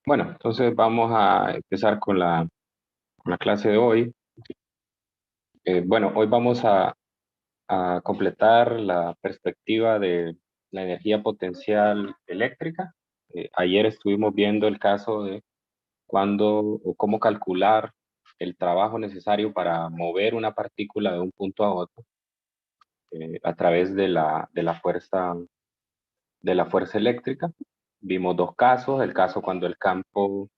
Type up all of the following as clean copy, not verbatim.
Bueno, entonces vamos a empezar con la clase de hoy. Bueno, hoy vamos a completar la perspectiva de la energía potencial eléctrica. Ayer estuvimos viendo el caso de cuándo o cómo calcular el trabajo necesario para mover una partícula de un punto a otro a través de la fuerza eléctrica. Vimos dos casos, el caso cuando el campo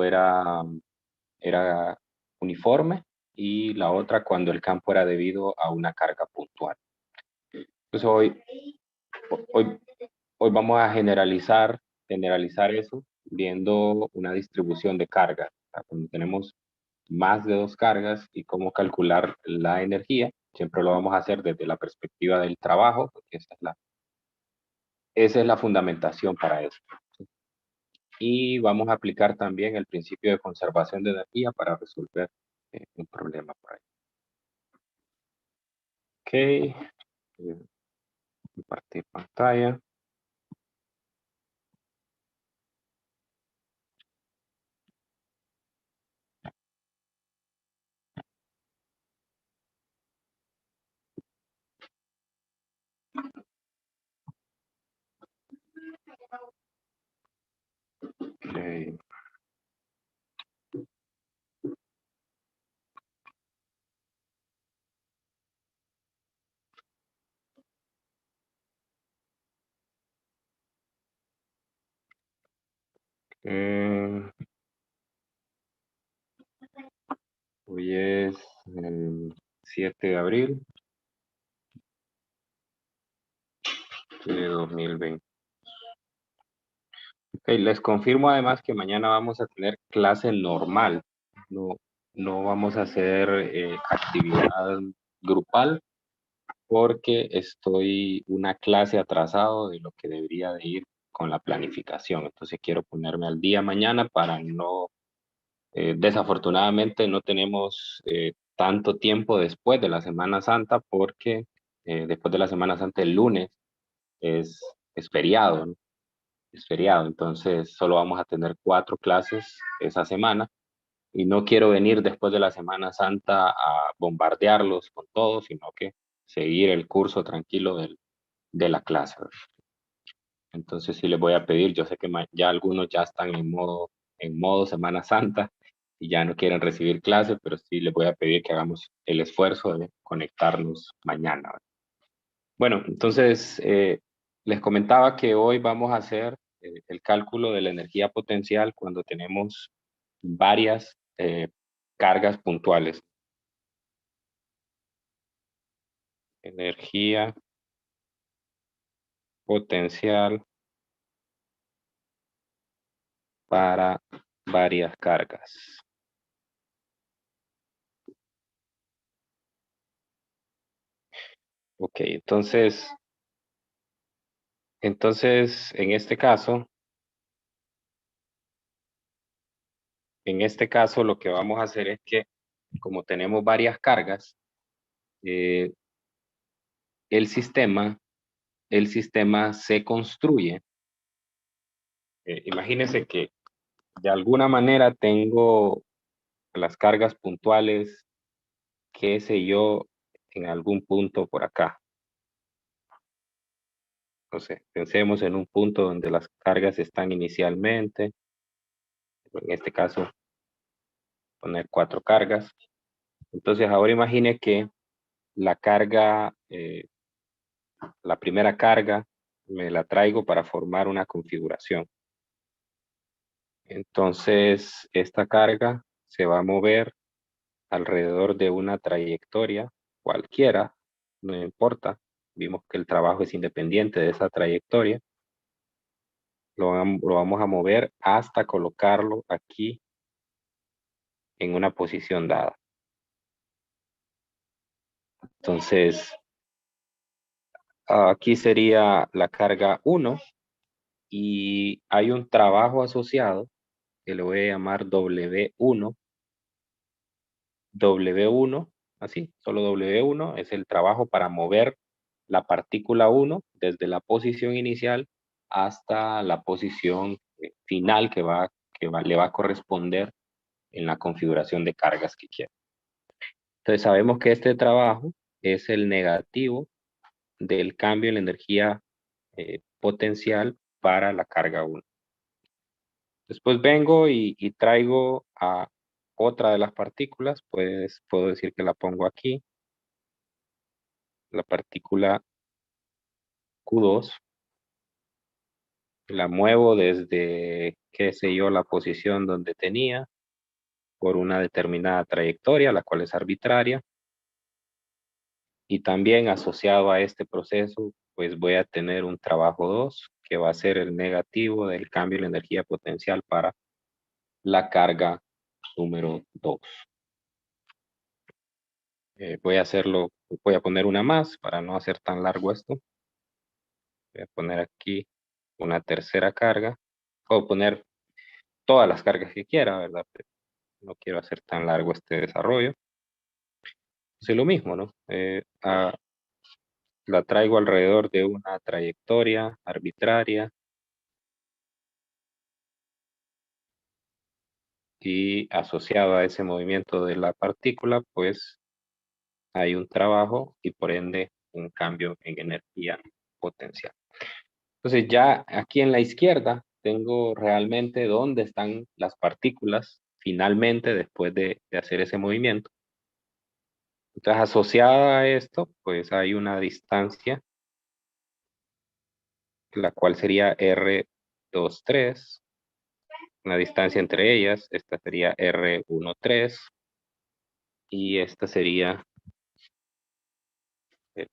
era uniforme y la otra cuando el campo era debido a una carga puntual. Entonces hoy, hoy vamos a generalizar eso viendo una distribución de cargas. O sea, cuando tenemos más de dos cargas y cómo calcular la energía, siempre lo vamos a hacer desde la perspectiva del trabajo, porque esa es la fundamentación para eso. Y vamos a aplicar también el principio de conservación de energía para resolver un problema por ahí. Ok, compartir pantalla. Okay. Hoy es el 7 de abril de 2020. Okay, les confirmo además que mañana vamos a tener clase normal. No, no vamos a hacer actividad grupal porque estoy una clase atrasado de lo que debería de ir con la planificación. Entonces quiero ponerme al día mañana para no, desafortunadamente no tenemos tanto tiempo después de la Semana Santa porque después de la Semana Santa el lunes es, es feriado, ¿no? Es feriado, entonces solo vamos a tener 4 clases esa semana y no quiero venir después de la Semana Santa a bombardearlos con todo, sino que seguir el curso tranquilo de la clase. Entonces sí les voy a pedir, yo sé que ya algunos ya están en modo Semana Santa y ya no quieren recibir clase, pero sí les voy a pedir que hagamos el esfuerzo de conectarnos mañana. Bueno, entonces les comentaba que hoy vamos a hacer el cálculo de la energía potencial cuando tenemos varias cargas puntuales. Energía potencial para varias cargas. Ok, entonces en este caso lo que vamos a hacer es que como tenemos varias cargas, eh, el sistema, el sistema se construye. Imagínense que de alguna manera tengo las cargas puntuales, qué sé yo, en algún punto por acá. Entonces, pensemos en un punto donde las cargas están inicialmente. En este caso, poner 4 cargas. Entonces, ahora imagine que la carga, la primera carga, me la traigo para formar una configuración. Entonces, esta carga se va a mover alrededor de una trayectoria cualquiera, no importa. Vimos que el trabajo es independiente de esa trayectoria. Lo vamos a mover hasta colocarlo aquí en una posición dada. Entonces, aquí sería la carga 1 y hay un trabajo asociado que le voy a llamar W1. W1, así, solo W1 es el trabajo para mover la partícula 1 desde la posición inicial hasta la posición final le va a corresponder en la configuración de cargas que quiero. Entonces sabemos que este trabajo es el negativo del cambio en la energía potencial para la carga 1. Después vengo y traigo a otra de las partículas, pues puedo decir que la pongo aquí, la partícula Q2, la muevo desde, qué sé yo, la posición donde tenía, por una determinada trayectoria, la cual es arbitraria, y también asociado a este proceso, pues voy a tener un trabajo 2, que va a ser el negativo del cambio de la energía potencial para la carga número 2. Voy a poner una más para no hacer tan largo esto. Voy a poner aquí una tercera carga. Puedo poner todas las cargas que quiera, ¿verdad? Pero no quiero hacer tan largo este desarrollo. Es lo mismo, ¿no? La traigo alrededor de una trayectoria arbitraria y asociado a ese movimiento de la partícula, pues hay un trabajo y por ende un cambio en energía potencial. Entonces ya aquí en la izquierda tengo realmente dónde están las partículas finalmente después de hacer ese movimiento. Entonces asociada a esto, pues hay una distancia, la cual sería R23, una distancia entre ellas, esta sería R13 y esta sería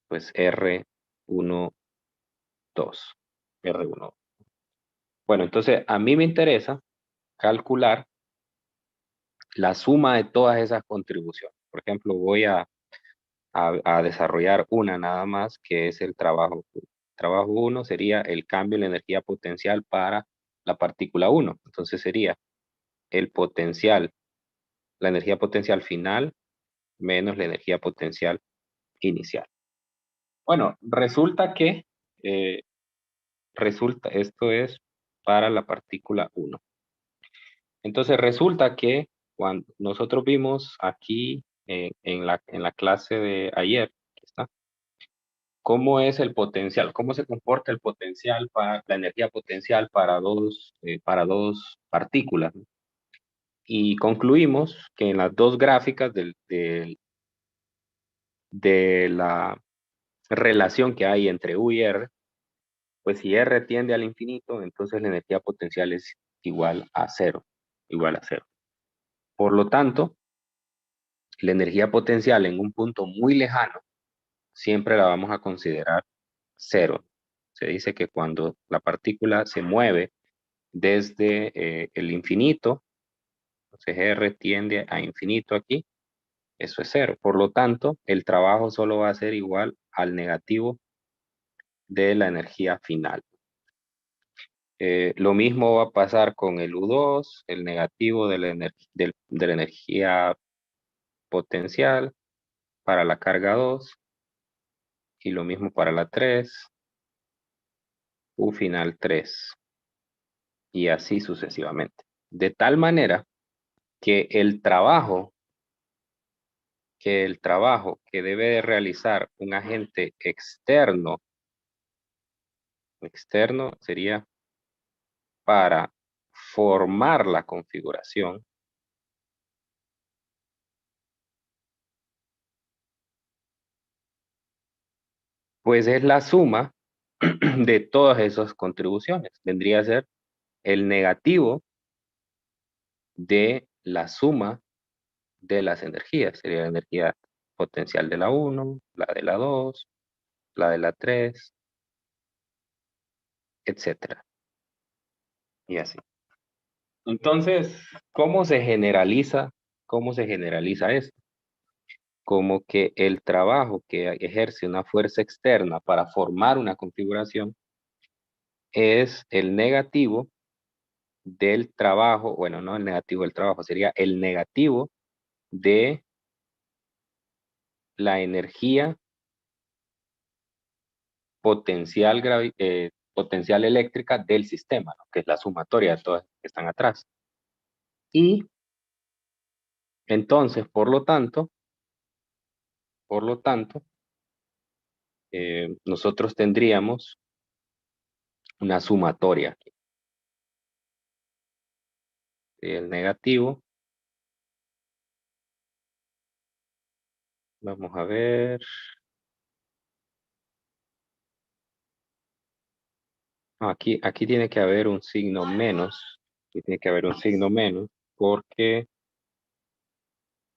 pues R12, R1. Bueno, entonces a mí me interesa calcular la suma de todas esas contribuciones. Por ejemplo, voy a desarrollar una nada más, que es el trabajo 1. Trabajo 1 sería el cambio en la energía potencial para la partícula 1. Entonces sería el potencial, la energía potencial final menos la energía potencial inicial. Bueno, resulta que, esto es para la partícula 1. Entonces resulta que cuando nosotros vimos aquí en la clase de ayer, aquí está, cómo es el potencial, cómo se comporta el potencial para la energía potencial para dos partículas, ¿no? Y concluimos que en las dos gráficas de la relación que hay entre U y R, pues si R tiende al infinito, entonces la energía potencial es igual a cero, igual a cero. Por lo tanto, la energía potencial en un punto muy lejano siempre la vamos a considerar cero. Se dice que cuando la partícula se mueve desde el infinito, entonces R tiende a infinito aquí, eso es cero. Por lo tanto, el trabajo solo va a ser igual al negativo de la energía final. Lo mismo va a pasar con el U2, el negativo de la energía potencial para la carga 2, y lo mismo para la 3, U final 3, y así sucesivamente. De tal manera que el trabajo que debe de realizar un agente externo sería para formar la configuración, pues es la suma de todas esas contribuciones. Vendría a ser el negativo de la suma de las energías. Sería la energía potencial de la 1, la de la 2, la de la 3, etcétera. Y así. Entonces, ¿cómo se generaliza? ¿Cómo se generaliza esto? Como que el trabajo que ejerce una fuerza externa para formar una configuración es el negativo del trabajo, bueno, no el negativo del trabajo, sería el negativo de la energía potencial potencial eléctrica del sistema, ¿no? Que es la sumatoria de todas que están atrás. Y entonces, por lo tanto, nosotros tendríamos una sumatoria aquí. El negativo, vamos a ver. Aquí tiene que haber un signo menos. Aquí tiene que haber un signo menos porque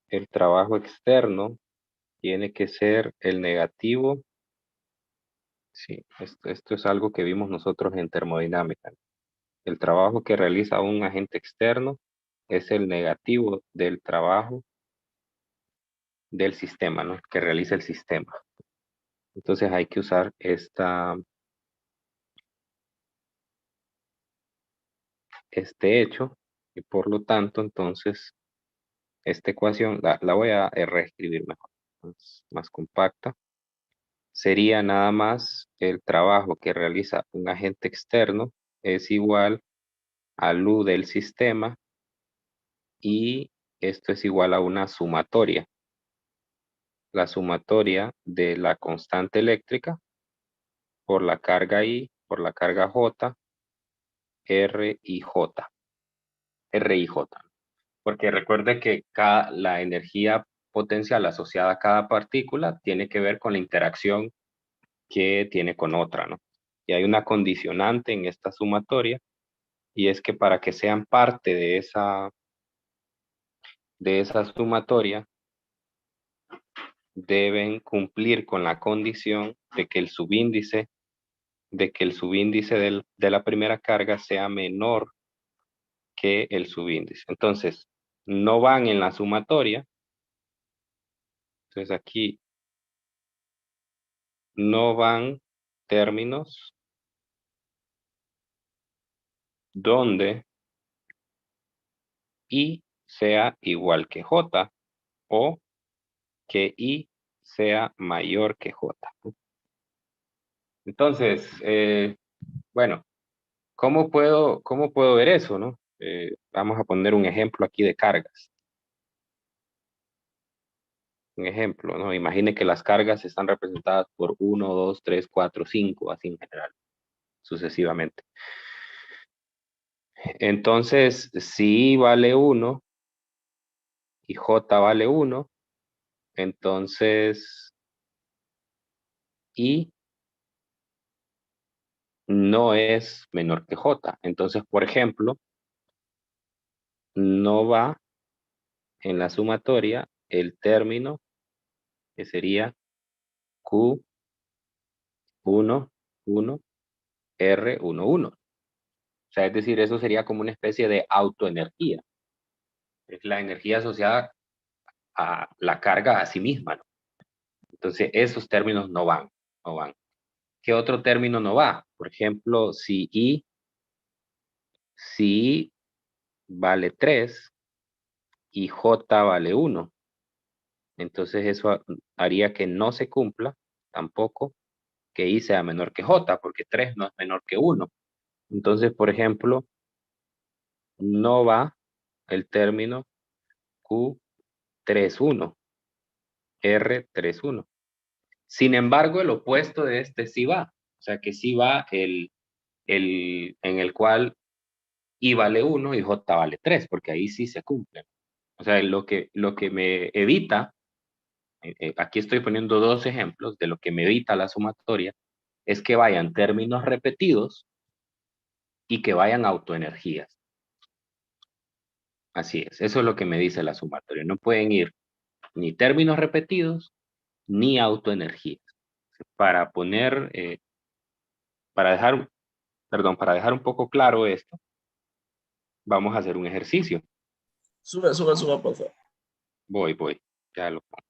el trabajo externo tiene que ser el negativo. Sí, esto es algo que vimos nosotros en termodinámica. El trabajo que realiza un agente externo es el negativo del trabajo del sistema, ¿no? Que realiza el sistema. Entonces hay que usar este hecho y por lo tanto, entonces, esta ecuación la voy a reescribir mejor, más compacta. Sería nada más el trabajo que realiza un agente externo es igual al U del sistema y esto es igual a una sumatoria. La sumatoria de la constante eléctrica por la carga I, por la carga J, R y J. R y J. Porque recuerde que la energía potencial asociada a cada partícula tiene que ver con la interacción que tiene con otra, ¿no? Y hay una condicionante en esta sumatoria, y es que para que sean parte de esa sumatoria, deben cumplir con la condición de que el subíndice de la primera carga sea menor que el subíndice. Entonces, no van en la sumatoria. Entonces aquí no van términos donde I sea igual que J o que I sea mayor que J. Entonces, bueno, cómo puedo ver eso, no? Vamos a poner un ejemplo aquí de cargas. Un ejemplo, ¿no? Imagine que las cargas están representadas por 1, 2, 3, 4, 5, así en general, sucesivamente. Entonces, si I vale 1 y J vale 1, entonces I no es menor que J. Entonces, por ejemplo, no va en la sumatoria el término que sería Q1, 1, R1, 1. O sea, es decir, eso sería como una especie de autoenergía. Es la energía asociada a la carga a sí misma, ¿no? Entonces, esos términos no van, no van. ¿Qué otro término no va? Por ejemplo, si I vale 3 y J vale 1. Entonces eso haría que no se cumpla tampoco que I sea menor que J, porque 3 no es menor que 1. Entonces, por ejemplo, no va el término Q31, R31. Sin embargo, el opuesto de este sí va. O sea que sí va en el cual I vale 1 y J vale 3, porque ahí sí se cumple. O sea, lo que me evita, aquí estoy poniendo dos ejemplos de lo que me evita la sumatoria, es que vayan términos repetidos y que vayan autoenergías. Así es, eso es lo que me dice la sumatoria. No pueden ir ni términos repetidos ni autoenergías. Para poner, para dejar, perdón, para dejar un poco claro esto, vamos a hacer un ejercicio. Sube, por favor. Voy, ya lo pongo.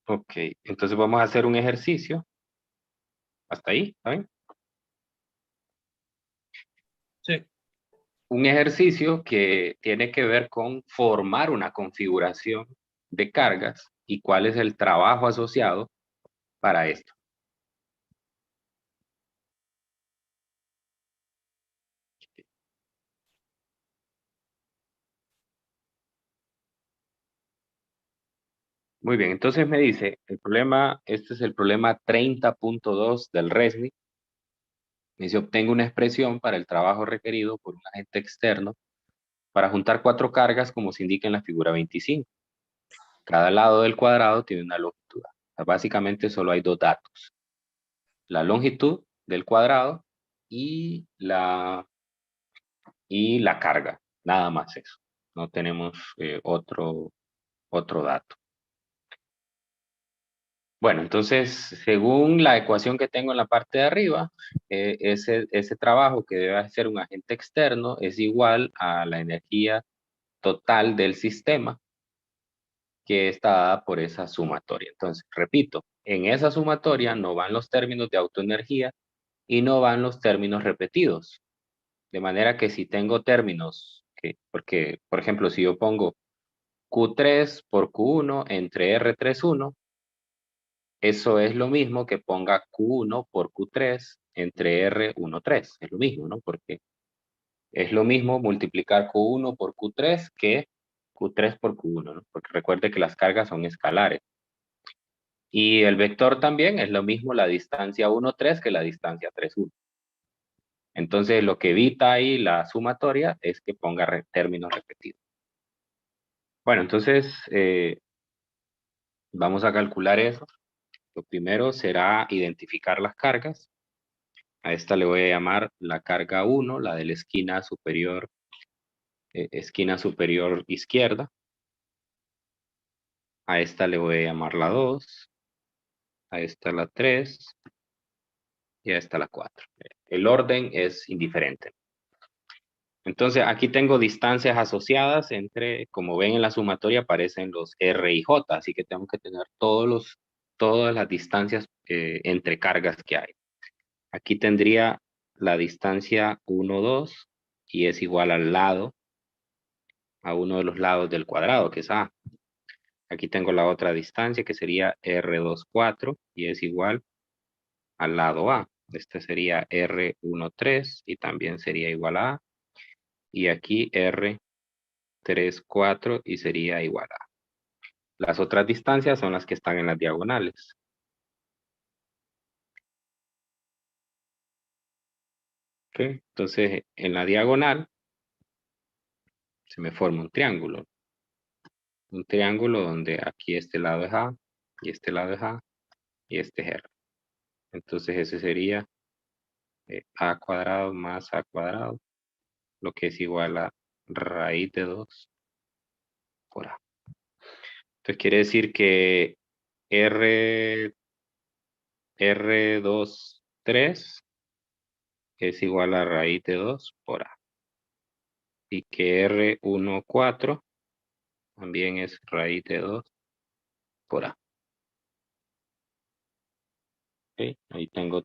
Ok, entonces vamos a hacer un ejercicio. Hasta ahí, ¿saben? Sí. Un ejercicio que tiene que ver con formar una configuración de cargas y cuál es el trabajo asociado para esto. Muy bien, entonces me dice, el problema, este es el problema 30.2 del RESNI. Me dice, obtengo una expresión para el trabajo requerido por un agente externo para juntar 4 cargas como se indica en la figura 25. Cada lado del cuadrado tiene una longitud. O sea, básicamente solo hay 2 datos. La longitud del cuadrado y la carga. Nada más eso. No tenemos otro dato. Bueno, entonces, según la ecuación que tengo en la parte de arriba, ese trabajo que debe hacer un agente externo es igual a la energía total del sistema que está dada por esa sumatoria. Entonces, repito, en esa sumatoria no van los términos de autoenergía y no van los términos repetidos. De manera que si tengo términos, porque, por ejemplo, si yo pongo Q3 por Q1 entre R31, eso es lo mismo que ponga Q1 por Q3 entre R13. Es lo mismo, ¿no? Porque es lo mismo multiplicar Q1 por Q3 que Q3 por Q1, ¿no? Porque recuerde que las cargas son escalares. Y el vector también es lo mismo la distancia 1, 3 que la distancia 3, 1. Entonces, lo que evita ahí la sumatoria es que ponga términos repetidos. Bueno, entonces, vamos a calcular eso. Lo primero será identificar las cargas. A esta le voy a llamar la carga 1, la de la esquina superior izquierda. A esta le voy a llamar la 2. A esta la 3. Y a esta la 4. El orden es indiferente. Entonces, aquí tengo distancias asociadas entre, como ven en la sumatoria, aparecen los R y J, así que tengo que tener todas las distancias entre cargas que hay. Aquí tendría la distancia 1, 2, y es igual al lado, a uno de los lados del cuadrado, que es A. Aquí tengo la otra distancia, que sería R2, 4, y es igual al lado A. Este sería R1, 3, y también sería igual a A. Y aquí R3, 4, y sería igual a A. Las otras distancias son las que están en las diagonales. ¿Ok? Entonces, en la diagonal se me forma un triángulo. Un triángulo donde aquí este lado es A, y este lado es A, y este es R. Entonces, ese sería A cuadrado más A cuadrado, lo que es igual a raíz de 2 por A. Entonces, quiere decir que R2, 3 es igual a raíz de 2 por A. Y que R1, 4 también es raíz de 2 por A. ¿Okay? Ahí tengo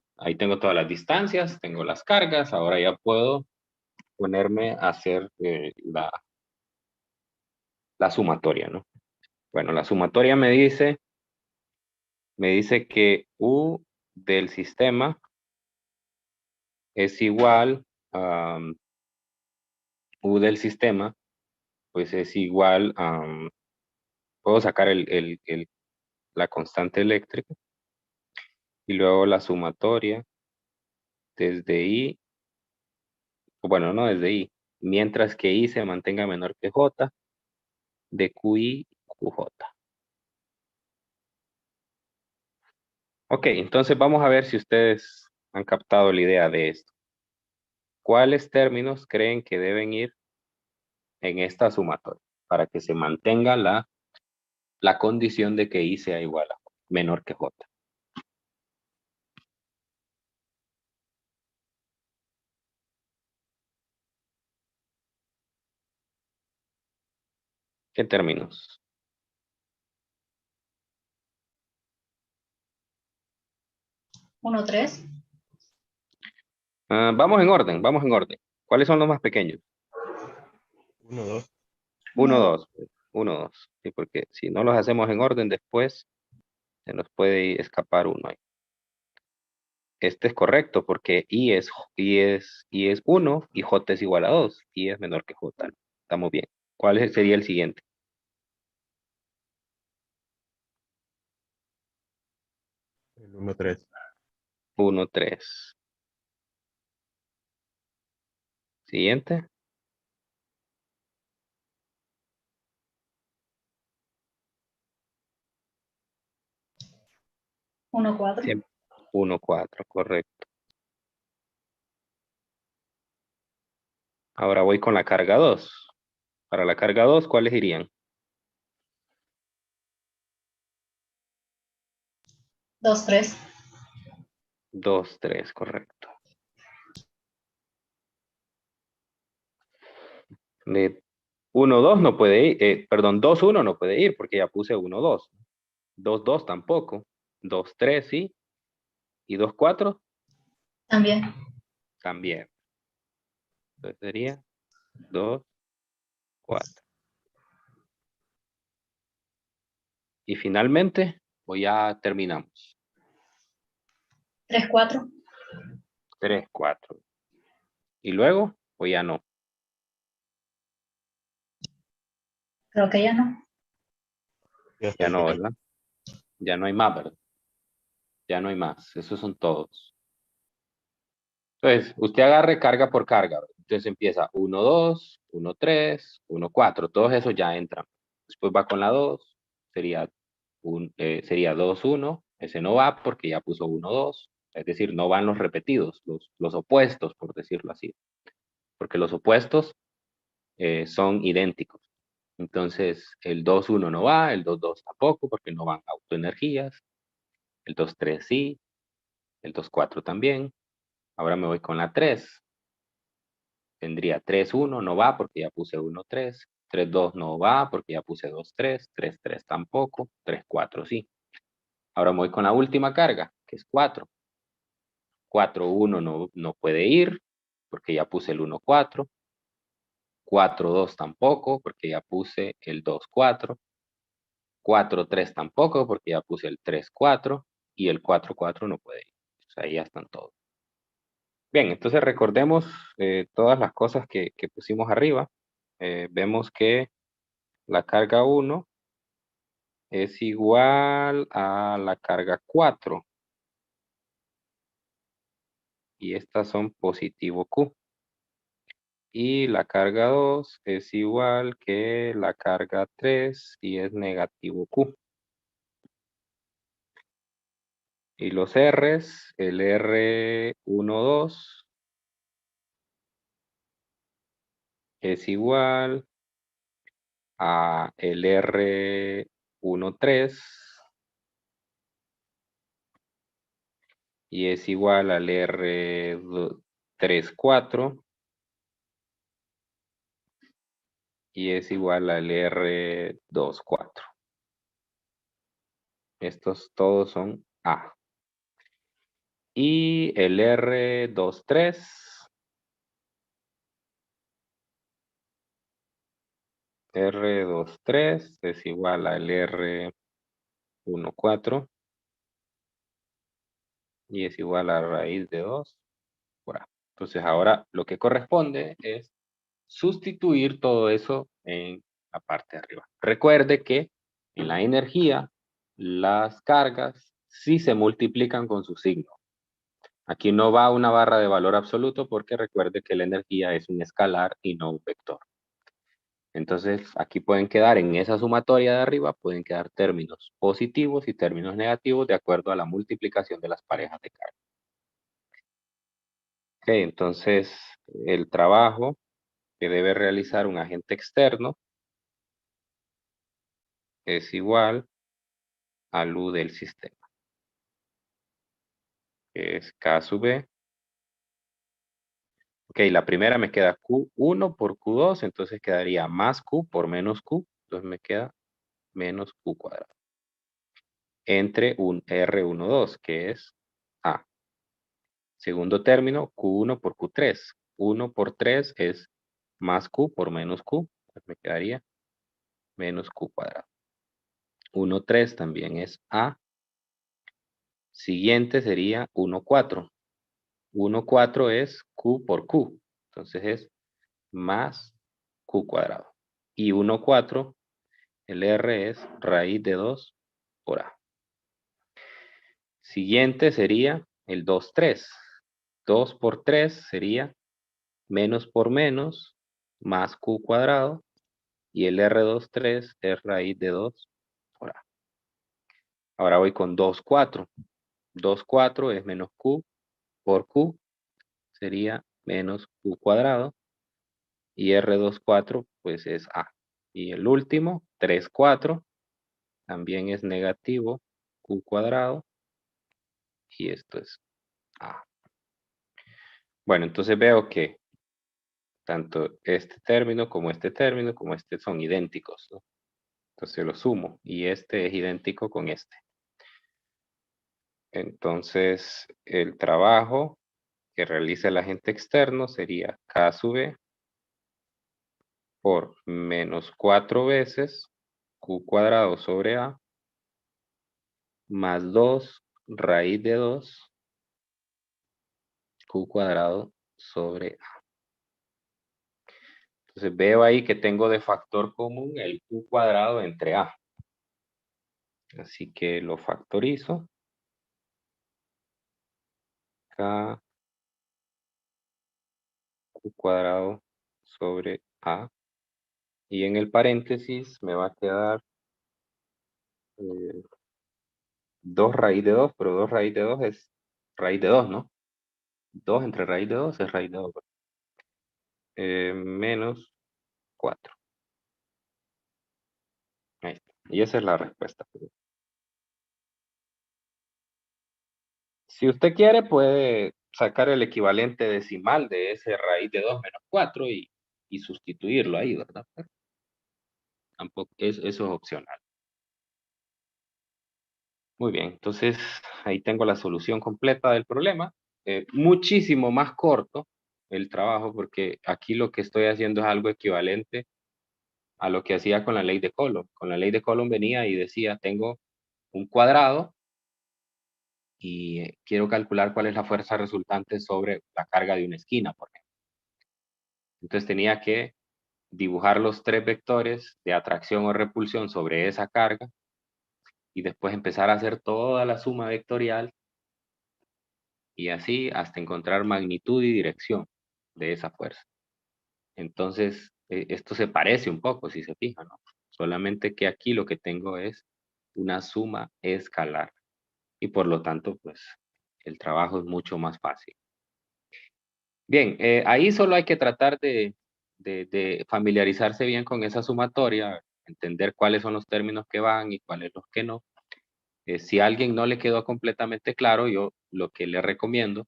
todas las distancias, tengo las cargas, ahora ya puedo ponerme a hacer la sumatoria, ¿no? Bueno, la sumatoria me dice que U del sistema es igual a U del sistema, pues es igual a, puedo sacar la constante eléctrica y luego la sumatoria desde I, bueno, no desde I, mientras que I se mantenga menor que J, de QI, QJ. Ok, entonces vamos a ver si ustedes han captado la idea de esto. ¿Cuáles términos creen que deben ir en esta sumatoria para que se mantenga la condición de que I sea igual a menor que J? ¿Qué términos? 1, 3. Vamos en orden, vamos en orden. ¿Cuáles son los más pequeños? 1, 2. 1, 2. 1, 2. Sí, porque si no los hacemos en orden después Se nos puede escapar uno ahí. Este es correcto porque I es 1 y J es igual a 2. I es menor que J. Estamos bien. ¿Cuál sería el siguiente? El 1, 3. 1, 3. Siguiente. 1, 4. 1, 4, correcto. Ahora voy con la carga 2. Para la carga 2, ¿cuáles irían? 2, 3. 2, 3, correcto. De 1, 2 no puede ir, perdón, 2, 1 no puede ir porque ya puse 1, 2. 2, 2 tampoco. 2, 3 sí. Y 2, 4 También. también. Entonces sería 2, 4. Y finalmente, pues ya terminamos. 3, 4. 3, 4. Y luego, pues ya no. Creo que ya no. Ya está Ya no, ahí. ¿verdad? Ya no hay más, ¿verdad? Ya no hay más. Esos son todos. Entonces, usted agarre carga por carga, ¿verdad? Entonces empieza 1, 2, 1, 3, 1, 4. Todos esos ya entran. Después va con la 2. Sería 2, 1. Ese no va porque ya puso 1, 2. Es decir, no van los repetidos, los opuestos, por decirlo así. Porque los opuestos son idénticos. Entonces, el 2, 1 no va, el 2, 2 tampoco, porque no van autoenergías. El 2, 3 sí, el 2, 4 también. Ahora me voy con la 3. Tendría 3, 1, no va porque ya puse 1, 3. 3, 2 no va porque ya puse 2, 3. 3, 3 tampoco. 3, 4 sí. Ahora me voy con la última carga, que es 4. 4, 1 no puede ir porque ya puse el 1, 4. 4, 2 tampoco porque ya puse el 2, 4. 4, 3 tampoco porque ya puse el 3, 4. Y el 4, 4 no puede ir. O sea, ahí ya están todos. Bien, entonces recordemos todas las cosas que pusimos arriba. Vemos que la carga 1 es igual a la carga 4. Y estas son positivo Q. Y la carga 2 es igual que la carga 3 y es negativo Q. Y los R's, el R1, 2 es igual a el R1, 3 y es igual al R3, 4 y es igual al R2, 4. Estos todos son A. Y el R2, 3 R2, 3 es igual al R1, 4 y es igual a raíz de 2 por A. Entonces ahora lo que corresponde es sustituir todo eso en la parte de arriba. Recuerde que en la energía las cargas sí se multiplican con su signo. Aquí no va una barra de valor absoluto porque recuerde que la energía es un escalar y no un vector. Entonces, aquí pueden quedar en esa sumatoria de arriba, pueden quedar términos positivos y términos negativos de acuerdo a la multiplicación de las parejas de carga. Ok, entonces, el trabajo que debe realizar un agente externo es igual al U del sistema, que es K sub B. Ok, la primera me queda Q1 por Q2, entonces quedaría más Q por menos Q, entonces me queda menos Q cuadrado. Entre un R1, 2, que es A. Segundo término, Q1 por Q3. 1 por 3 es más Q por menos Q. Pues me quedaría menos Q cuadrado. 1, 3 también es A. Siguiente sería 1, 4. 1, 4 es Q por Q. Entonces es más Q cuadrado. Y 1, 4, el R es raíz de 2 por A. Siguiente sería el 2, 3. 2 por 3 sería menos por menos, más Q cuadrado. Y el R2, 3 es raíz de 2 por A. Ahora voy con 2, 4. 2, 4 es menos Q por Q. Sería menos Q cuadrado. Y R2, 4 pues es A. Y el último, 3, 4, también es negativo Q cuadrado. Y esto es A. Bueno, entonces veo que tanto este término como este son idénticos, ¿no? Entonces lo sumo y este es idéntico con este. Entonces el trabajo que realiza el agente externo sería K sub E por menos 4 veces Q cuadrado sobre A más 2 raíz de 2 Q cuadrado sobre A. Entonces veo ahí que tengo de factor común el Q cuadrado entre A. Así que lo factorizo. K Q cuadrado sobre A. Y en el paréntesis me va a quedar 2 raíz de 2, pero 2 raíz de 2 es raíz de 2, ¿no? 2 entre raíz de 2 es raíz de 2. Menos 4. Ahí está. Y esa es la respuesta. Si usted quiere, puede sacar el equivalente decimal de ese raíz de 2 menos 4 y sustituirlo ahí, ¿verdad? Pero tampoco, eso es opcional. Muy bien, entonces ahí tengo la solución completa del problema. Muchísimo más corto el trabajo porque aquí lo que estoy haciendo es algo equivalente a lo que hacía con la ley de Coulomb. Con la ley de Coulomb venía y decía, tengo un cuadrado y quiero calcular cuál es la fuerza resultante sobre la carga de una esquina, por ejemplo. Entonces tenía que dibujar los 3 vectores de atracción o repulsión sobre esa carga y después empezar a hacer toda la suma vectorial y así hasta encontrar magnitud y dirección de esa fuerza. Entonces, esto se parece un poco, si se fijan, ¿no? Solamente que aquí lo que tengo es una suma escalar y por lo tanto, pues, el trabajo es mucho más fácil. Bien, ahí solo hay que tratar de familiarizarse bien con esa sumatoria, entender cuáles son los términos que van y cuáles los que no. Si a alguien no le quedó completamente claro, yo lo que le recomiendo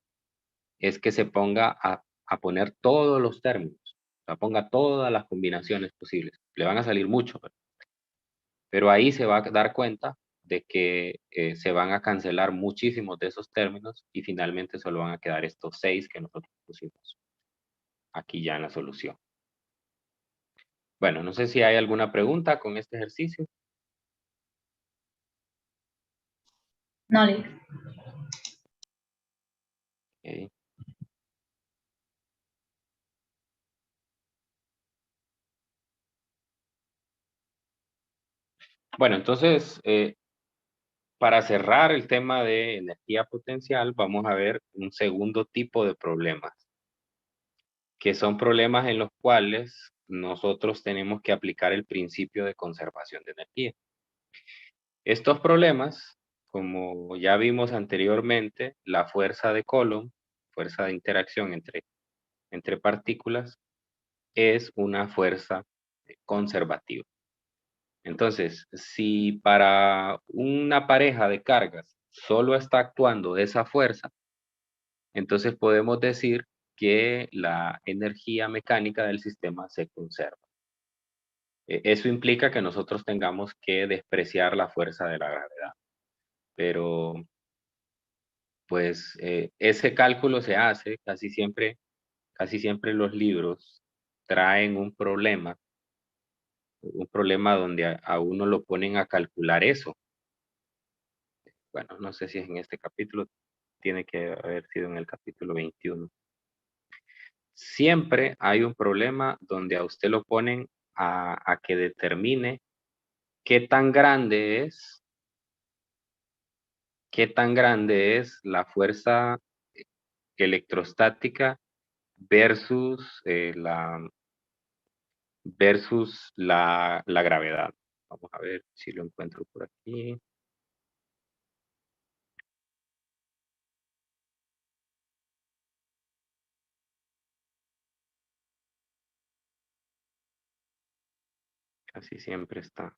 es que se ponga a poner todos los términos, o sea, ponga todas las combinaciones posibles. Le van a salir muchos, pero ahí se va a dar cuenta de que se van a cancelar muchísimos de esos términos y finalmente solo van a quedar estos 6 que nosotros pusimos aquí ya en la solución. Bueno, no sé si hay alguna pregunta con este ejercicio. No, Liz. Ok. Bueno, entonces, para cerrar el tema de energía potencial, vamos a ver un segundo tipo de problemas, que son problemas en los cuales nosotros tenemos que aplicar el principio de conservación de energía. Estos problemas, como ya vimos anteriormente, la fuerza de Coulomb, fuerza de interacción entre partículas, es una fuerza conservativa. Entonces, si para una pareja de cargas solo está actuando esa fuerza, entonces podemos decir que la energía mecánica del sistema se conserva. Eso implica que nosotros tengamos que despreciar la fuerza de la gravedad. Pero, pues, ese cálculo se hace casi siempre los libros traen un problema donde a uno lo ponen a calcular eso. bueno, no sé si es en este capítulo, tiene que haber sido en el capítulo 21. Siempre hay un problema donde a usted lo ponen a que determine qué tan grande es la fuerza electrostática versus, la gravedad. Vamos a ver si lo encuentro por aquí. Casi siempre está.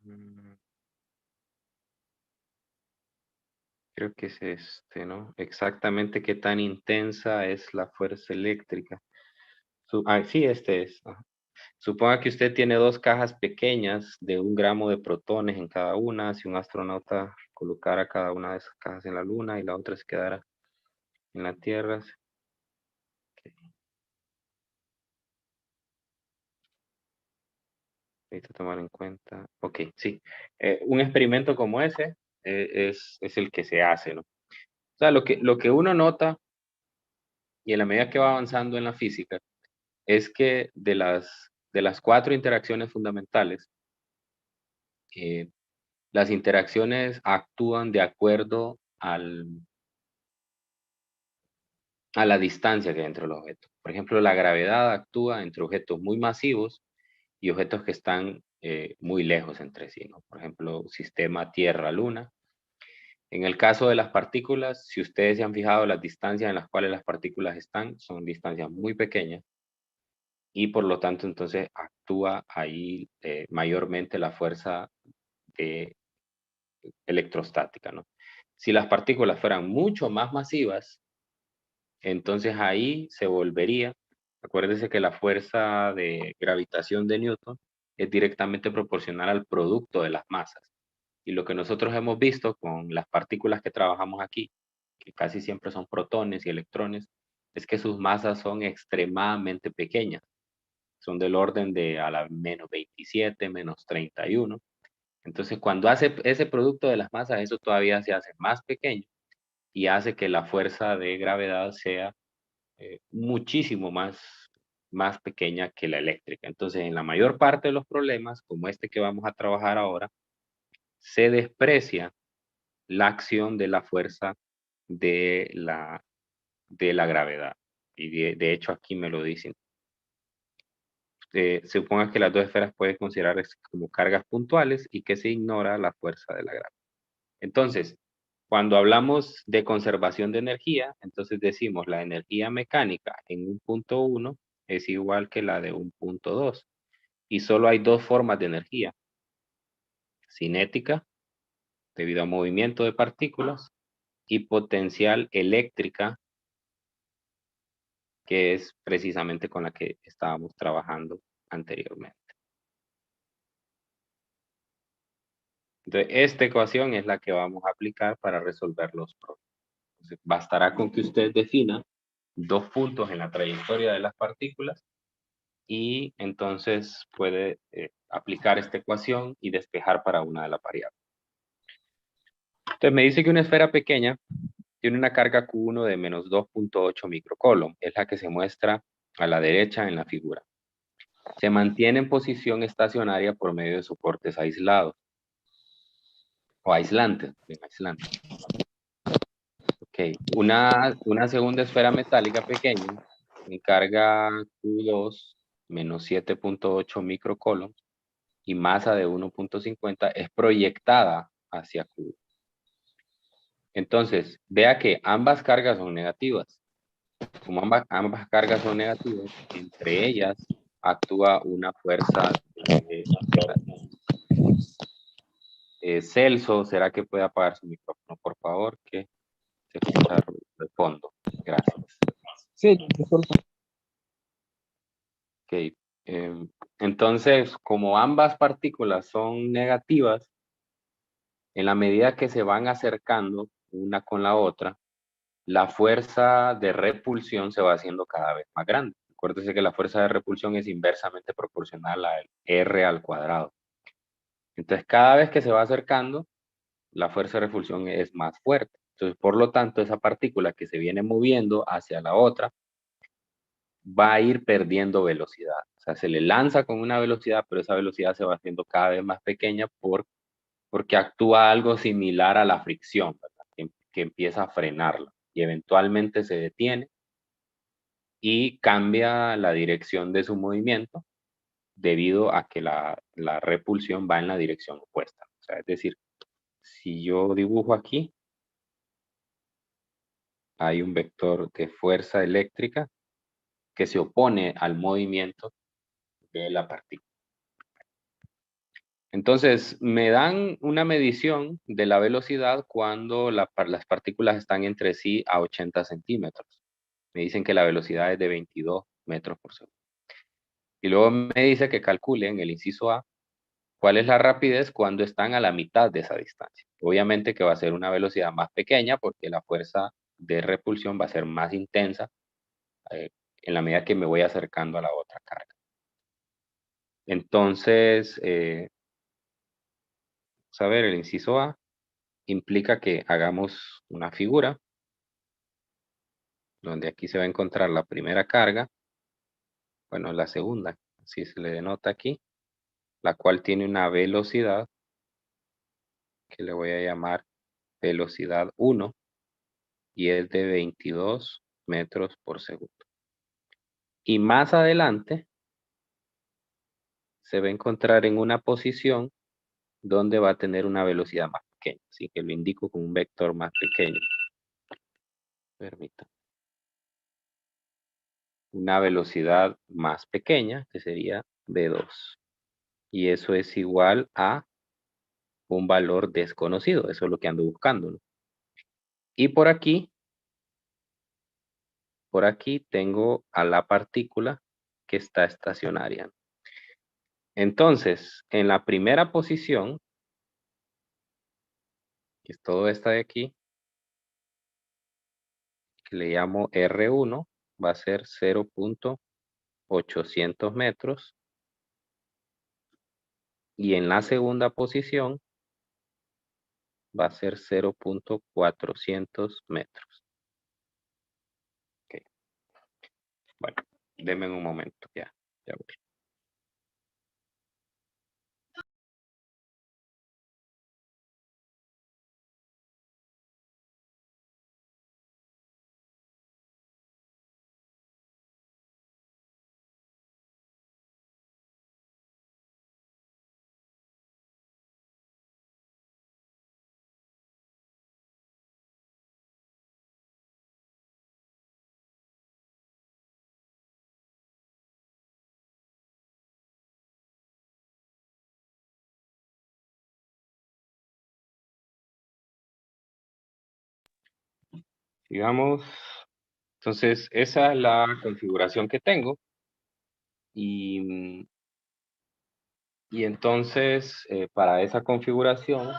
Mm, Creo que es este, ¿no? Exactamente qué tan intensa es la fuerza eléctrica. Sí, este es. Ajá. Suponga que usted tiene dos cajas pequeñas de 1 gramo de protones en cada una. Si un astronauta colocara cada una de esas cajas en la Luna y la otra se quedara en la Tierra. Necesito tomar en cuenta. Ok, sí. Un experimento como ese es el que se hace, ¿no? O sea, lo que uno nota, y en la medida que va avanzando en la física, es que de las 4 interacciones fundamentales, eh, las interacciones actúan de acuerdo a la distancia que hay entre los objetos. Por ejemplo, la gravedad actúa entre objetos muy masivos y objetos que están muy lejos entre sí, ¿no? Por ejemplo, sistema Tierra-Luna. En el caso de las partículas, si ustedes se han fijado, las distancias en las cuales las partículas están son distancias muy pequeñas y por lo tanto entonces actúa ahí mayormente la fuerza de electrostática, ¿no? Si las partículas fueran mucho más masivas, entonces ahí se volvería, acuérdese que la fuerza de gravitación de Newton es directamente proporcional al producto de las masas. Y lo que nosotros hemos visto con las partículas que trabajamos aquí, que casi siempre son protones y electrones, es que sus masas son extremadamente pequeñas. Son del orden de a la -27, -31. Entonces, cuando hace ese producto de las masas, eso todavía se hace más pequeño y hace que la fuerza de gravedad sea muchísimo más pequeña que la eléctrica. Entonces, en la mayor parte de los problemas, como este que vamos a trabajar ahora, se desprecia la acción de la fuerza de la gravedad. Y de hecho aquí me lo dicen. Se suponga que las dos esferas pueden considerarse como cargas puntuales y que se ignora la fuerza de la gravedad. Entonces, cuando hablamos de conservación de energía, entonces decimos la energía mecánica en un punto 1 es igual que la de un punto 2. Y solo hay dos formas de energía. Cinética, debido a movimiento de partículas, y potencial eléctrica, que es precisamente con la que estábamos trabajando anteriormente. Entonces, esta ecuación es la que vamos a aplicar para resolver los problemas. Entonces, bastará con que usted defina 2 puntos en la trayectoria de las partículas y entonces puede aplicar esta ecuación y despejar para una de las variables. Entonces, me dice que una esfera pequeña tiene una carga Q1 de menos 2.8 microcoulomb. Es la que se muestra a la derecha en la figura. Se mantiene en posición estacionaria por medio de soportes aislados o aislantes. Ok, una segunda esfera metálica pequeña en carga Q2 menos 7.8 microcoulomb y masa de 1.50 es proyectada hacia Q. Entonces, vea que ambas cargas son negativas. Como ambas cargas son negativas, entre ellas actúa una fuerza Celso. ¿Será que puede apagar su micrófono, por favor? Que se escucha de fondo. Gracias. Sí, disculpa. Ok. Entonces, como ambas partículas son negativas, en la medida que se van acercando una con la otra, la fuerza de repulsión se va haciendo cada vez más grande. Acuérdese que la fuerza de repulsión es inversamente proporcional al R al cuadrado. Entonces, cada vez que se va acercando, la fuerza de repulsión es más fuerte. Entonces, por lo tanto, esa partícula que se viene moviendo hacia la otra va a ir perdiendo velocidad. O sea, se le lanza con una velocidad, pero esa velocidad se va haciendo cada vez más pequeña porque actúa algo similar a la fricción, ¿verdad? Que empieza a frenarla y eventualmente se detiene y cambia la dirección de su movimiento debido a que la repulsión va en la dirección opuesta. O sea, es decir, si yo dibujo aquí, hay un vector de fuerza eléctrica que se opone al movimiento de la partícula. Entonces, me dan una medición de la velocidad cuando las partículas están entre sí a 80 centímetros. Me dicen que la velocidad es de 22 metros por segundo. Y luego me dice que calcule en el inciso A cuál es la rapidez cuando están a la mitad de esa distancia. Obviamente que va a ser una velocidad más pequeña porque la fuerza de repulsión va a ser más intensa en la medida que me voy acercando a la otra carga. Entonces, vamos a ver, el inciso A implica que hagamos una figura donde aquí se va a encontrar la primera carga, bueno, la segunda, así se le denota aquí, la cual tiene una velocidad que le voy a llamar velocidad 1 y es de 22 metros por segundo. Y más adelante se va a encontrar en una posición donde va a tener una velocidad más pequeña, así que lo indico con un vector más pequeño. Permítanme. Una velocidad más pequeña, que sería v2. Y eso es igual a un valor desconocido. Eso es lo que ando buscando, ¿no? Y por aquí tengo a la partícula que está estacionaria. Entonces, en la primera posición, que es todo esta de aquí, que le llamo R1, va a ser 0.800 metros. Y en la segunda posición va a ser 0.400 metros. Okay. Bueno, denme un momento, ya voy. Sigamos. Entonces, esa es la configuración que tengo. Y entonces, para esa configuración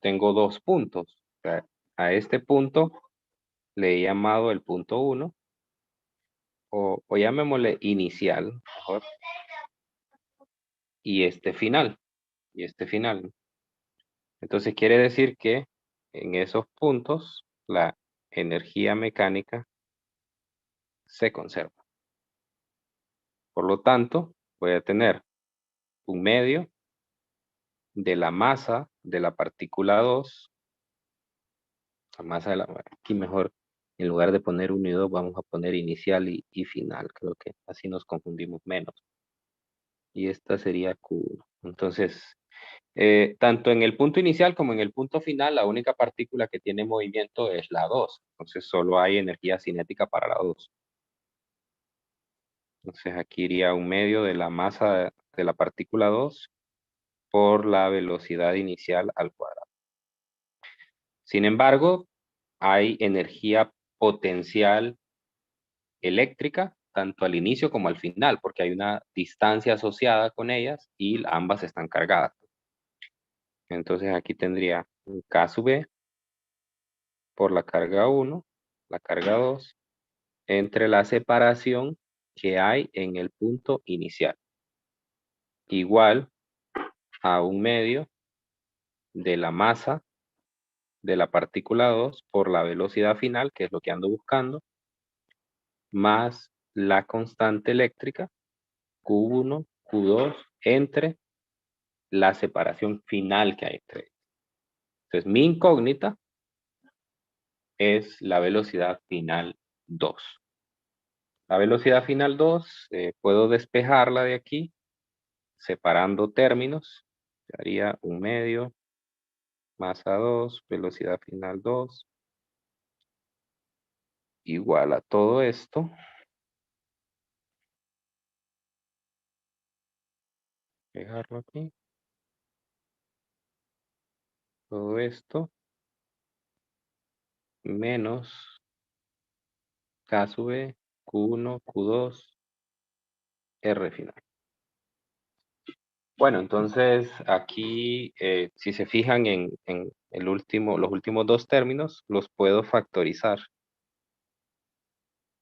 tengo dos puntos. O sea, a este punto le he llamado el punto 1, o llamémosle inicial, mejor, y este final. Entonces quiere decir que en esos puntos la energía mecánica se conserva. Por lo tanto, voy a tener un medio de la masa de la partícula 2, la masa de aquí mejor, en lugar de poner 1 y 2, vamos a poner inicial y final. Creo que así nos confundimos menos. Y esta sería Q1. Entonces, tanto en el punto inicial como en el punto final, la única partícula que tiene movimiento es la 2. Entonces, solo hay energía cinética para la 2. Entonces, aquí iría un medio de la masa de la partícula 2 por la velocidad inicial al cuadrado. Sin embargo, hay energía potencial eléctrica tanto al inicio como al final, porque hay una distancia asociada con ellas y ambas están cargadas. Entonces aquí tendría un K sub E por la carga 1, la carga 2, entre la separación que hay en el punto inicial, igual a 1/2 de la masa de la partícula 2 por la velocidad final, que es lo que ando buscando, más la constante eléctrica, Q1, Q2, entre la separación final que hay entre ellos. Entonces, mi incógnita es la velocidad final 2. La velocidad final 2, puedo despejarla de aquí, separando términos. Haría 1/2, masa 2, velocidad final 2, igual a todo esto. Dejarlo aquí. Todo esto menos K sub E, Q1, Q2, R final. Bueno, entonces aquí, si se fijan en los últimos dos términos, los puedo factorizar.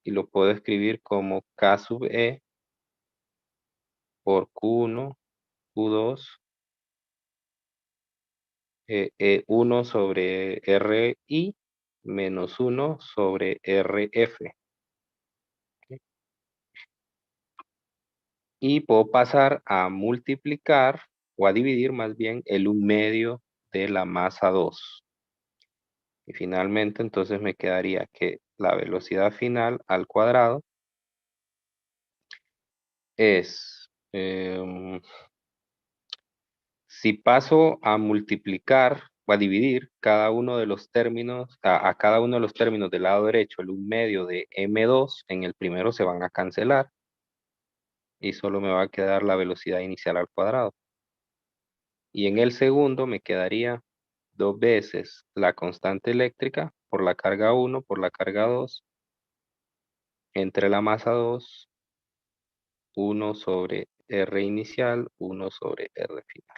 Y lo puedo escribir como K sub E por Q1, Q2, 1 sobre RI menos 1 sobre RF. Y puedo pasar a multiplicar o a dividir más bien el 1/2 de la masa 2. Y finalmente entonces me quedaría que la velocidad final al cuadrado es, si paso a multiplicar o a dividir cada uno de los términos, a cada uno de los términos del lado derecho, el 1/2 de M2, en el primero se van a cancelar y solo me va a quedar la velocidad inicial al cuadrado. Y en el segundo me quedaría 2 veces la constante eléctrica por la carga 1 por la carga 2 entre la masa 2, 1 sobre R inicial, 1 sobre R final.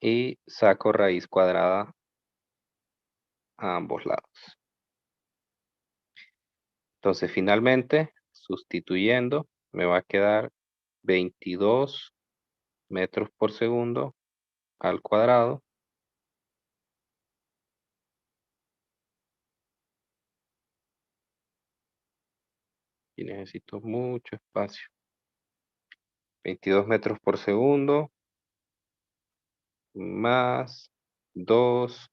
Y saco raíz cuadrada a ambos lados. Entonces, finalmente, sustituyendo, me va a quedar 22 metros por segundo al cuadrado. Y necesito mucho espacio. 22 metros por segundo más 2,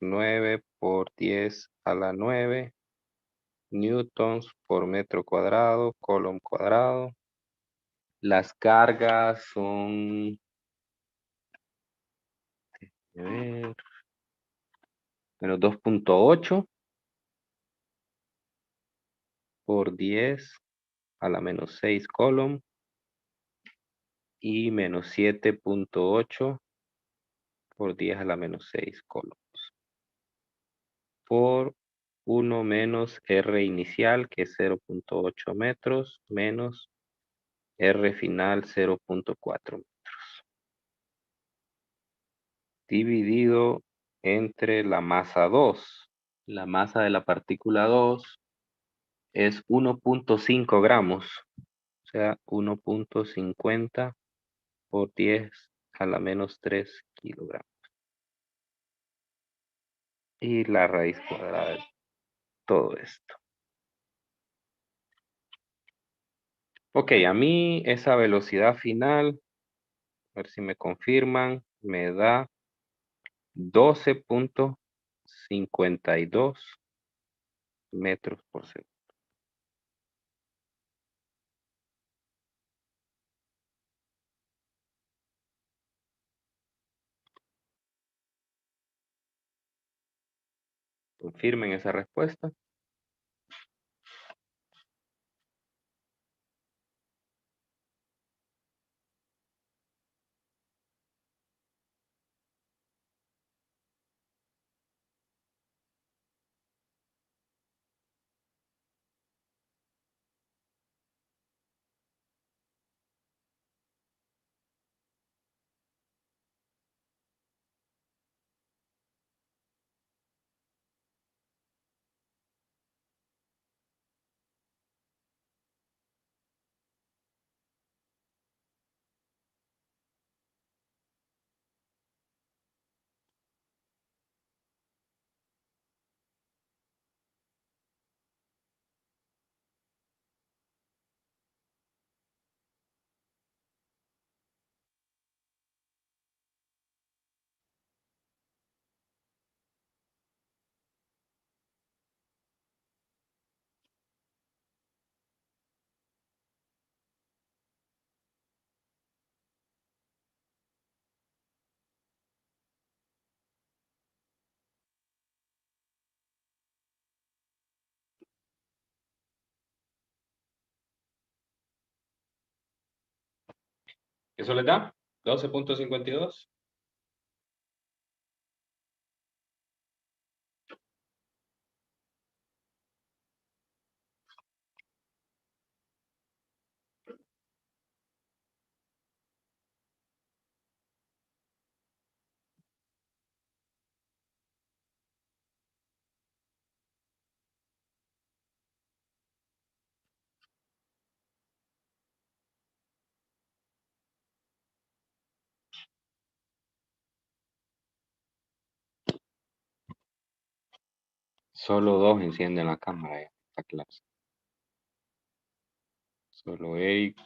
9 por 10 a la 9 newtons por metro cuadrado, coulomb cuadrado. Las cargas son, a ver, menos 2.8 por 10 a la menos 6 coulomb y menos 7.8 por 10 a la menos 6 coulomb por 1 menos R inicial, que es 0.8 metros, menos R final 0.4 metros. Dividido entre la masa 2. La masa de la partícula 2 es 1.5 gramos. O sea, 1.50 por 10 a la menos 3 kilogramos. Y la raíz cuadrada de todo esto. Ok, a mí esa velocidad final, a ver si me confirman, me da 12.52 metros por segundo. Confirmen esa respuesta. ¿Eso les da? 12.52. Solo dos encienden la cámara en esta clase. Solo Eric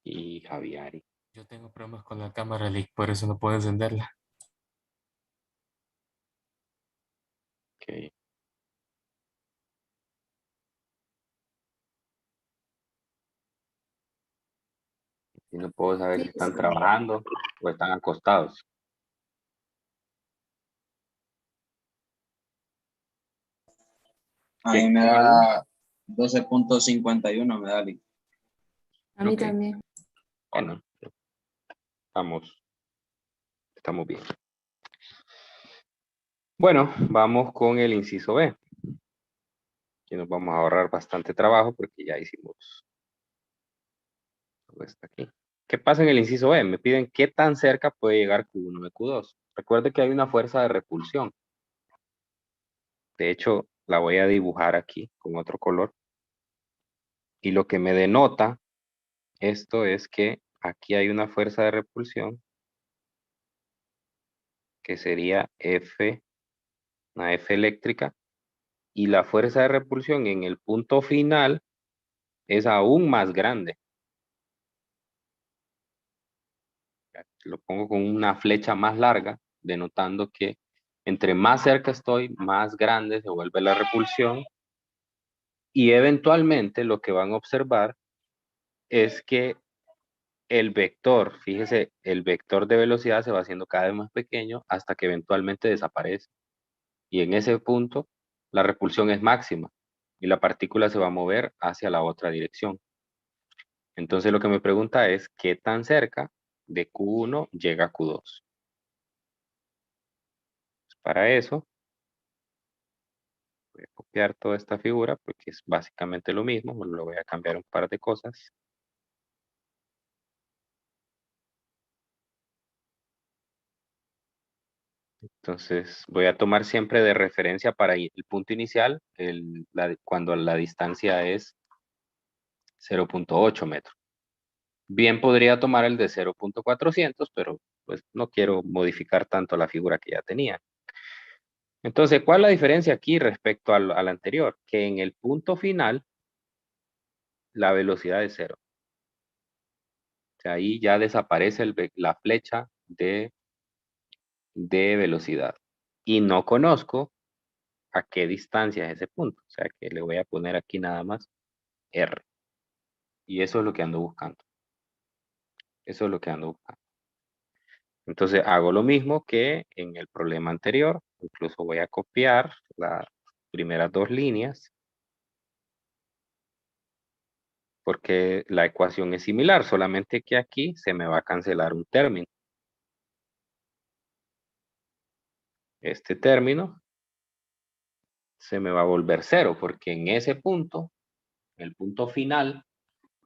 y Javiari. Yo tengo problemas con la cámara, Lick, por eso no puedo encenderla. Ok. Y no puedo saber si están trabajando o están acostados. A mí me da 12.51, me da Lick. A mí Ok. también. Bueno, estamos bien. Bueno, vamos con el inciso B. Aquí nos vamos a ahorrar bastante trabajo porque ya hicimos todo esto aquí. ¿Qué pasa en el inciso B? Me piden qué tan cerca puede llegar Q1 de Q2. Recuerde que hay una fuerza de repulsión. De hecho, la voy a dibujar aquí con otro color. Y lo que me denota esto es que aquí hay una fuerza de repulsión que sería F, una F eléctrica. Y la fuerza de repulsión en el punto final es aún más grande. Lo pongo con una flecha más larga, denotando que entre más cerca estoy, más grande se vuelve la repulsión. Y eventualmente lo que van a observar es que el vector, fíjese, el vector de velocidad se va haciendo cada vez más pequeño hasta que eventualmente desaparece. Y en ese punto, la repulsión es máxima y la partícula se va a mover hacia la otra dirección. Entonces lo que me pregunta es, ¿qué tan cerca de Q1 llega Q2? Para eso, voy a copiar toda esta figura porque es básicamente lo mismo, lo voy a cambiar un par de cosas. Entonces voy a tomar siempre de referencia para el punto inicial, cuando la distancia es 0.8 metros. Bien podría tomar el de 0.400, pero pues no quiero modificar tanto la figura que ya tenía. Entonces, ¿cuál es la diferencia aquí respecto al anterior? Que en el punto final, la velocidad es cero. O sea, ahí ya desaparece la flecha de velocidad. Y no conozco a qué distancia es ese punto. O sea, que le voy a poner aquí nada más R. Y eso es lo que ando buscando. Eso es lo que ando buscando. Entonces, hago lo mismo que en el problema anterior. Incluso voy a copiar las primeras dos líneas. Porque la ecuación es similar, solamente que aquí se me va a cancelar un término. Este término se me va a volver cero, porque en ese punto, el punto final,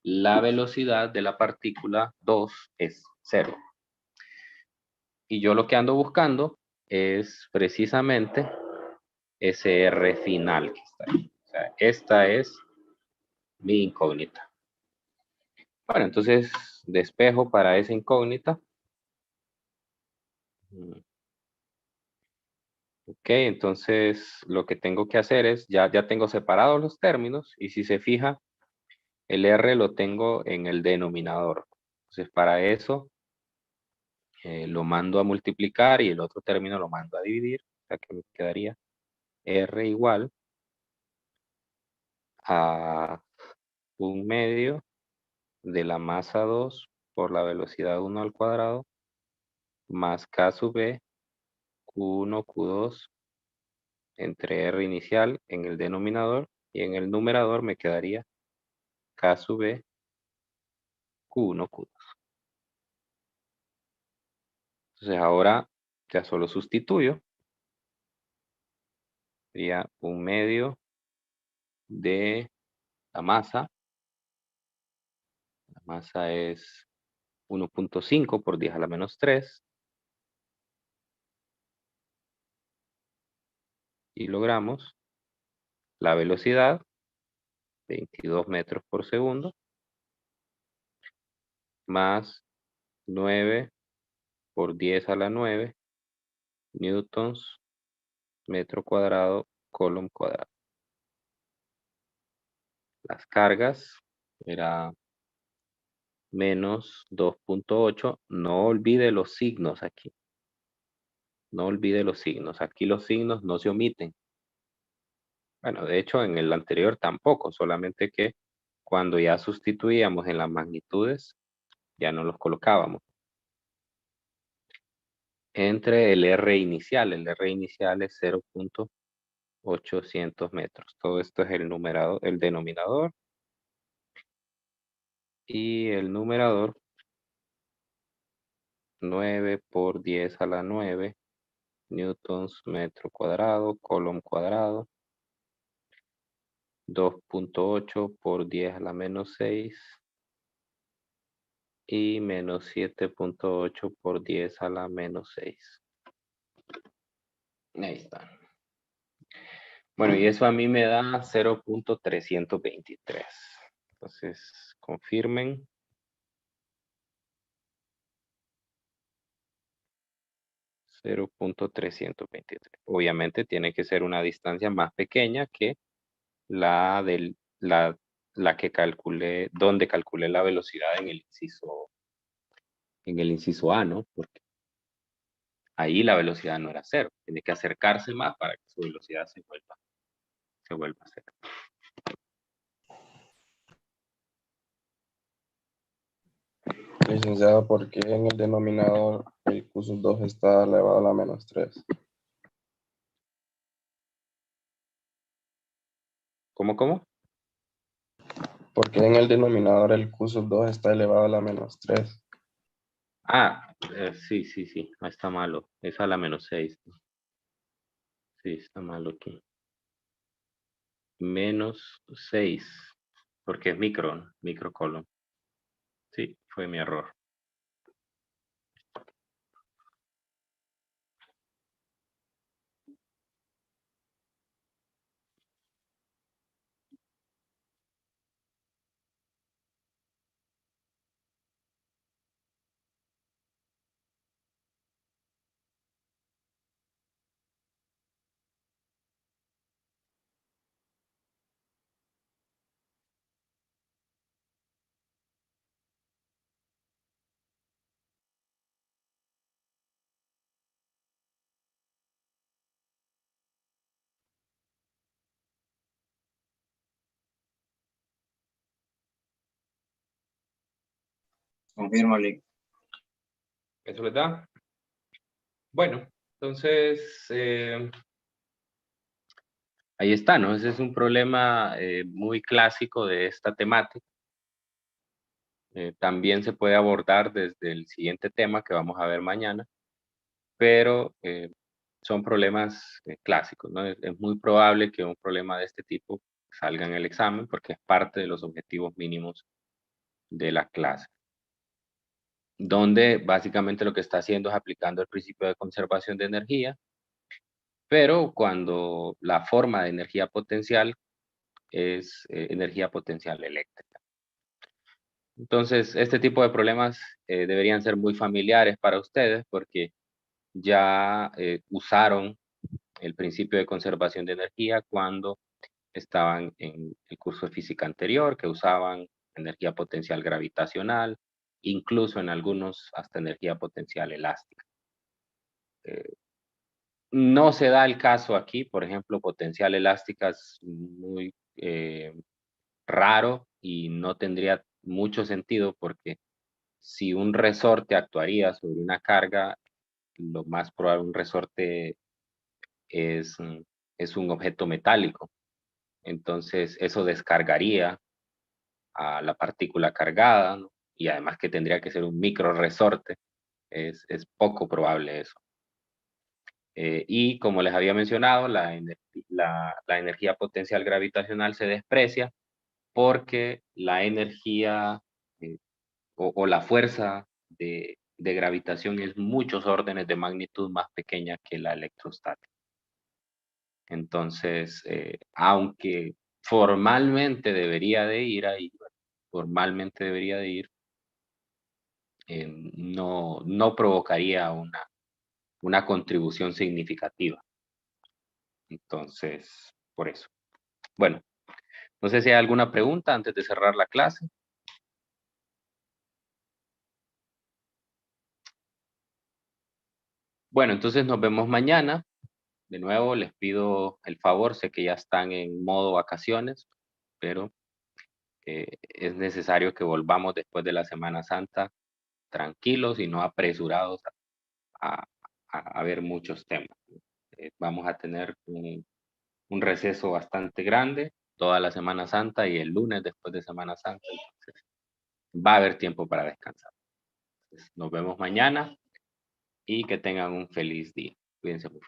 la velocidad de la partícula 2 es cero. Y yo lo que ando buscando es precisamente ese R final que está ahí. O sea, esta es mi incógnita. Bueno, entonces despejo para esa incógnita. Ok, entonces lo que tengo que hacer es, ya tengo separados los términos y si se fija, el R lo tengo en el denominador. Entonces para eso lo mando a multiplicar y el otro término lo mando a dividir. O sea que me quedaría R igual a 1/2 de la masa 2 por la velocidad 1 al cuadrado más K sub B Q1 Q2 entre R inicial en el denominador y en el numerador me quedaría K sub B Q1 Q2. Entonces ahora ya solo sustituyo. Sería 1/2 de la masa. La masa es 1.5 por 10 a la menos 3. Y logramos la velocidad, 22 metros por segundo, más 9 por 10 a la 9 newtons metro cuadrado coulomb cuadrado. Las cargas era menos 2.8. No olvide los signos aquí. No olvide los signos. Aquí los signos no se omiten. Bueno, de hecho en el anterior tampoco, solamente que cuando ya sustituíamos en las magnitudes, ya no los colocábamos. Entre el R inicial es 0.800 metros. Todo esto es el denominador. Y el numerador, 9 por 10 a la 9 newtons metro cuadrado, coulomb cuadrado. 2.8 por 10 a la menos 6. Y menos 7.8 por 10 a la menos 6. Ahí está. Bueno, y eso a mí me da 0.323. Entonces, confirmen. .323. Obviamente tiene que ser una distancia más pequeña que la que calculé, donde calculé la velocidad en el inciso A, ¿no? Porque ahí la velocidad no era 0. Tiene que acercarse más para que su velocidad se vuelva a 0. Licenciado, ¿por qué en el denominador el Q sub 2 está elevado a la menos 3? ¿Cómo? ¿Por qué en el denominador el Q sub 2 está elevado a la menos 3? Ah, sí. No está malo. Es a la menos 6. Sí, está malo aquí. Menos 6. Porque es microcolumn. Sí, fue mi error. Confirmo, Lick. ¿Eso les da? Bueno, entonces, ahí está, ¿no? Ese es un problema muy clásico de esta temática. También se puede abordar desde el siguiente tema que vamos a ver mañana, pero son problemas clásicos, ¿no? Es muy probable que un problema de este tipo salga en el examen porque es parte de los objetivos mínimos de la clase, donde básicamente lo que está haciendo es aplicando el principio de conservación de energía, pero cuando la forma de energía potencial es energía potencial eléctrica. Entonces, este tipo de problemas deberían ser muy familiares para ustedes porque ya usaron el principio de conservación de energía cuando estaban en el curso de física anterior, que usaban energía potencial gravitacional, incluso en algunos hasta energía potencial elástica. No se da el caso aquí, por ejemplo, potencial elástica es muy raro y no tendría mucho sentido porque si un resorte actuaría sobre una carga, lo más probable un resorte es un objeto metálico. Entonces eso descargaría a la partícula cargada, ¿no? Y además que tendría que ser un micro resorte Es poco probable eso. Y como les había mencionado, la energía potencial gravitacional se desprecia porque la energía o la fuerza de gravitación es muchos órdenes de magnitud más pequeña que la electrostática. Entonces, aunque formalmente debería de ir ahí, formalmente debería de ir, no provocaría una contribución significativa. Entonces, por eso. Bueno, no sé si hay alguna pregunta antes de cerrar la clase. Bueno, entonces nos vemos mañana. De nuevo, les pido el favor, sé que ya están en modo vacaciones, pero es necesario que volvamos después de la Semana Santa tranquilos y no apresurados a ver muchos temas. Vamos a tener un receso bastante grande toda la Semana Santa y el lunes después de Semana Santa, entonces va a haber tiempo para descansar. Entonces, nos vemos mañana y que tengan un feliz día. Cuídense mucho.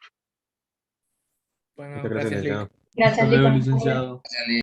Bueno, Muchas gracias, gracias, Lee. licenciado. Gracias, Hasta luego, Lico. licenciado.